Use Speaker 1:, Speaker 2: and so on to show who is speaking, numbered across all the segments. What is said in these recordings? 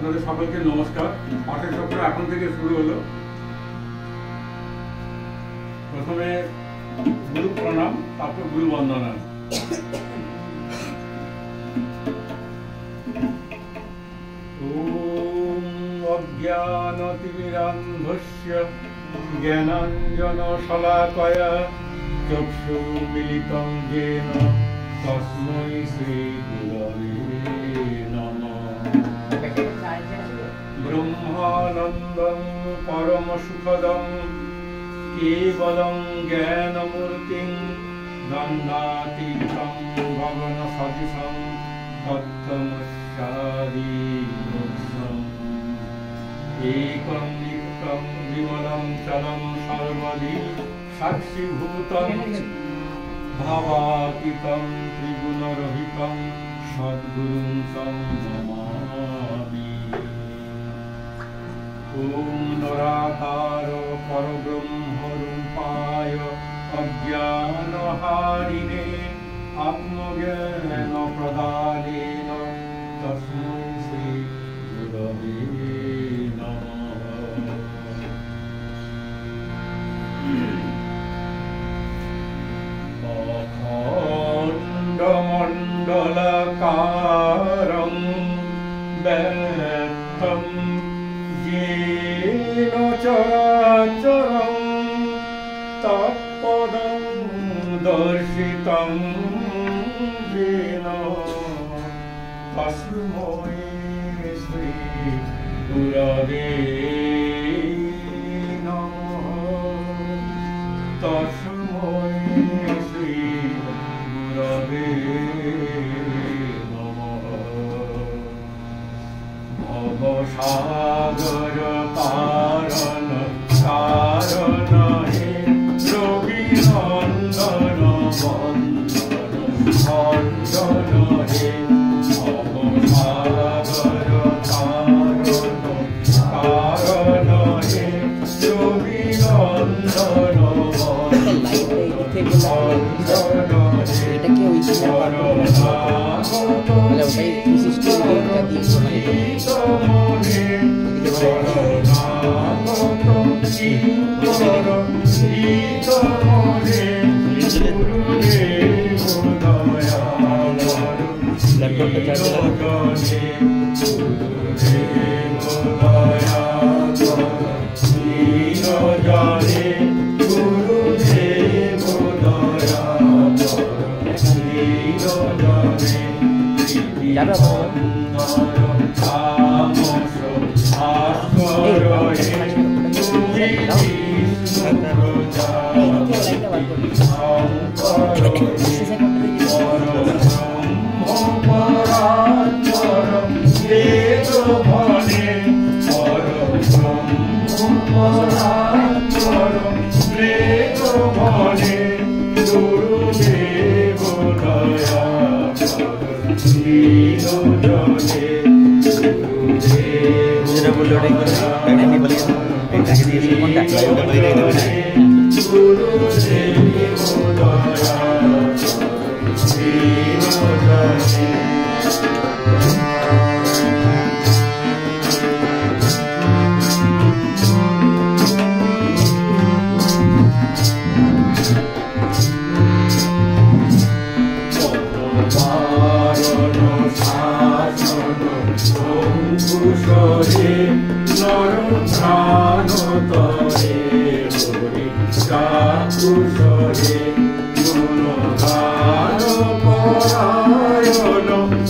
Speaker 1: আপনাদের সকলকে নমস্কার। পাঠের চক্র এখন থেকে শুরু হলো। প্রথমে গুরু প্রণাম, তারপর গুরু বন্দনা। ওম অজ্ঞানতিমিরান্ধস্য জ্ঞানাঞ্জনশলাকয়া চক্ষুর্মিলিतं येन তস্मै শ্রীগুরবে নমঃ। ব্রহ্মানন্দং পরমসুখদং কেবলং জ্ঞানমূর্তিং গঙ্গাতীর্থং গগনসদৃশং তত্ত্বমস্যাদিমুখ্যং একং নিত্যং বিমलं চলং সর্বদি সাক্ষীভূতং ভাবাতীतं ত্রিগুণরহিतं সদ্গুরুং तं নমামি। ওম নরাকার পরব্রহ্মরূপায় অজ্ঞানহারিণে আত্মজ্ঞানপ্রদানেন তস্मै শ্রীগুরবে নমঃ। অখণ্ডমণ্ডলাকারং ব্যক্তং येन चराचरं तत्पदं दर्शितं येन तस्मै श्रीगुरवे नमः। तस्मै श्रीगुरवे भवसागर पारण कारण हे रविनन्दन वन्दन खण्डन हे भवसागर पारण कारण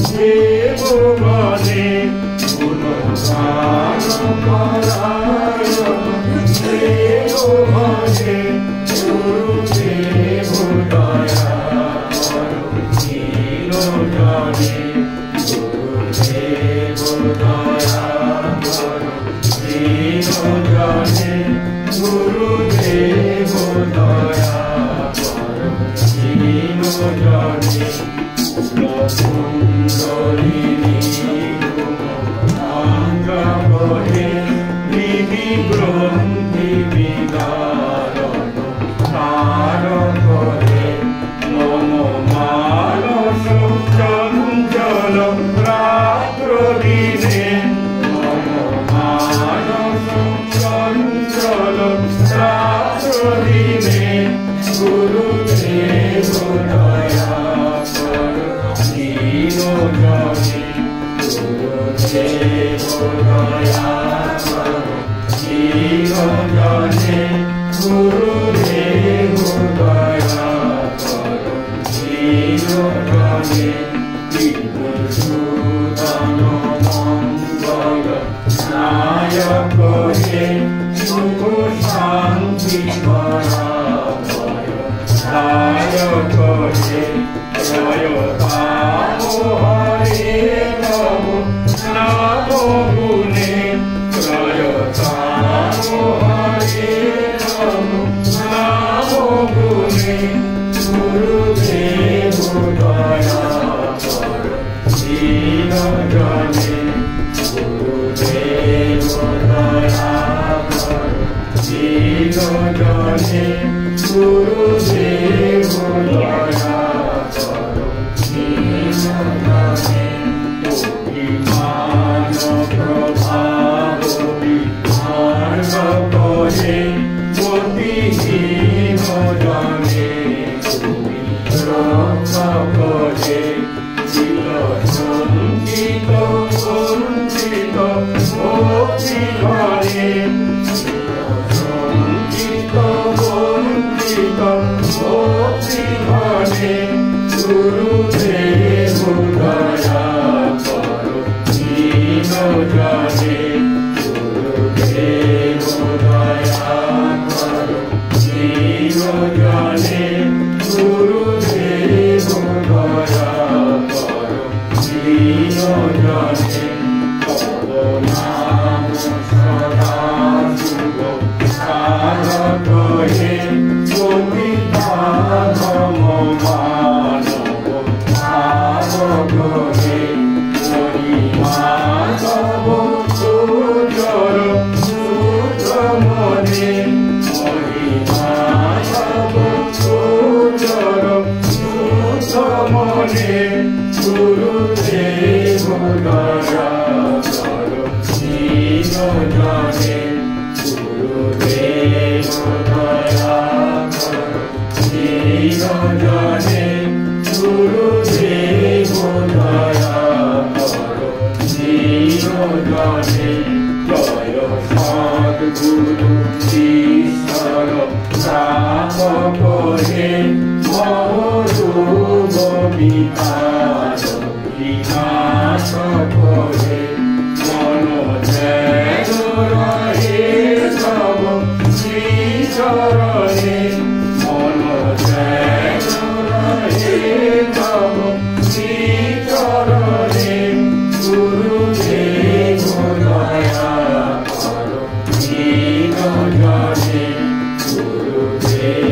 Speaker 1: हे रविनन्दन
Speaker 2: জনে গুরুদেব দয়া করো দীন জনে গুরুদেব দয়া করো দীন জনে বিভূষণ মঙ্গল নায়ক হে সুখ শান্তি পরাময় নায়ক হে জয় কাম হরে নম নম গুণে জয় কাম হরে নম নম গুণে গুরুদেব দয়া করো দীন জনে গুরুদেব দয়া করো দীন জনে গুরুদেব দয়া করো দীন জনে অভিমান প্রভাব বিধান করে মতিহীন জনে তুমি রক্ষা করে চির সঞ্চিত বঞ্চিত ভক্তি ঘরে সঞ্চিত বঞ্চিত ভক্তি ঘরে গুরুদেব দয়া করো দীন জনে গুরুদেব দয়া করো দীন জনে গুরুদেব দয়া করো দীন জনে তব নাম সদা শুভ সাধক হে গোবিন্দাধম মানব ভাবক হে মাধব সুজর সুজমনে মহিমাধব সুজর সুজমনে গুরুদেব দয়া করো দীন জনে গুরুদেব দয়া করো দীন জনে গুরুদেব দয়া করো দীন জনে জয় সদ্গুরু ঈশ্বর প্রাপক হে মহরূপ বিকাশ বিনাশক হে মন ধ্যান রহে সব শ্রীচরণে মন ধ্যান রহে সব শ্রীচরণে গুরুদেব দয়া করো দীন জনে গুরুদেব